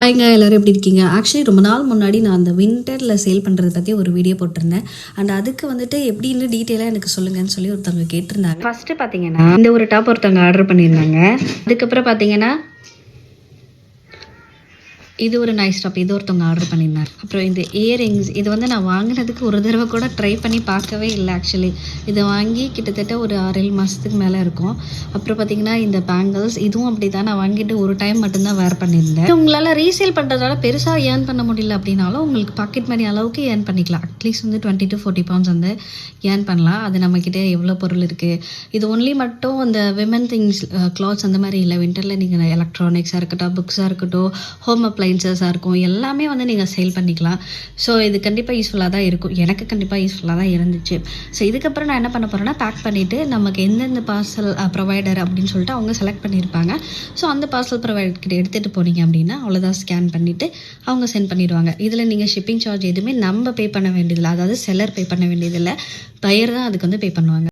ஹாய்ங்க, எல்லோரும் எப்படி இருக்கீங்க? ஆக்சுவலி ரொம்ப நாள் முன்னாடி நான் அந்த வின்டரில் சேல் பண்ணுறத பற்றி ஒரு வீடியோ போட்டிருந்தேன். அண்ட் அதுக்கு வந்துட்டு எப்படின்னு டீட்டெயிலாக எனக்கு சொல்லுங்கன்னு சொல்லி ஒருத்தவங்க கேட்டிருந்தாங்க. ஃபஸ்ட்டு பார்த்தீங்கன்னா இந்த ஒரு டாப் ஒருத்தவங்க ஆர்டர் பண்ணியிருந்தாங்க. அதுக்கப்புறம் பார்த்தீங்கன்னா இது ஒரு நைஸ் டாப், இது ஒருத்தவங்க ஆர்டர் பண்ணியிருந்தாங்க. அப்புறம் இந்த இயரிங்ஸ், இது வந்து நான் வாங்கினதுக்கு ஒரு தடவை கூட ட்ரை பண்ணி பார்க்கவே இல்லை. ஆக்சுவலி இதை வாங்கி கிட்டத்தட்ட ஒரு 6-7 மாதத்துக்கு மேலே இருக்கும். அப்புறம் பார்த்தீங்கன்னா இந்த பேங்கிள்ஸ், இதுவும் அப்படி தான். நான் வாங்கிட்டு ஒரு டைம் மட்டும்தான் வேர் பண்ணியிருந்தேன். உங்களால் ரீசேல் பண்ணுறதால பெருசாக ஏர்ன் பண்ண முடியல அப்படின்னாலும் உங்களுக்கு பாக்கெட் மணி அளவுக்கு ஏர்ன் பண்ணிக்கலாம். அட்லீஸ்ட் வந்து 20 to 40 pounds வந்து ஏர்ன் பண்ணலாம். அது நம்மக்கிட்ட எவ்வளோ பொருள் இருக்குது. இது ஒன்லி மட்டும் அந்த விமன் திங்ஸ், கிளாத்ஸ் அந்த மாதிரி இல்லை. வின்டரில் நீங்கள் எலக்ட்ரானிக்ஸாக இருக்கட்டும், புக்ஸாக இருக்கட்டும், ஹோம் அப்ளைன்சஸாக இருக்கும், எல்லாமே வந்து நீங்கள் சேல் பண்ணிக்கலாம். ஸோ இது கண்டிப்பாக யூஸ்ஃபுல்லாக தான் இருக்கும். எனக்கு கண்டிப்பாக யூஸ்ஃபுல்லாக தான் இருந்துச்சு. ஸோ இதுக்கப்புறம் நான் என்ன பண்ண போகிறேன்னா, பேக் பண்ணிவிட்டு நமக்கு எந்தெந்த பார்சல் ப்ரொவைடர் அப்படின்னு சொல்லிட்டு அவங்க செலக்ட் பண்ணியிருப்பாங்க. ஸோ அந்த பார்சல் ப்ரொவைடர் கிட்ட எடுத்துகிட்டு போனீங்க அப்படின்னா அவ்வளோதான், ஸ்கேன் பண்ணிவிட்டு அவங்க சென்ட் பண்ணிடுவாங்க. இதில் நீங்கள் ஷிப்பிங் சார்ஜ் எதுவுமே நம்ம பே பண்ண வேண்டியதில்லை. அதாவது செல்லர் பே பண்ண வேண்டியதில்லை, பையர் தான் அதுக்கு வந்து பே பண்ணுவாங்க.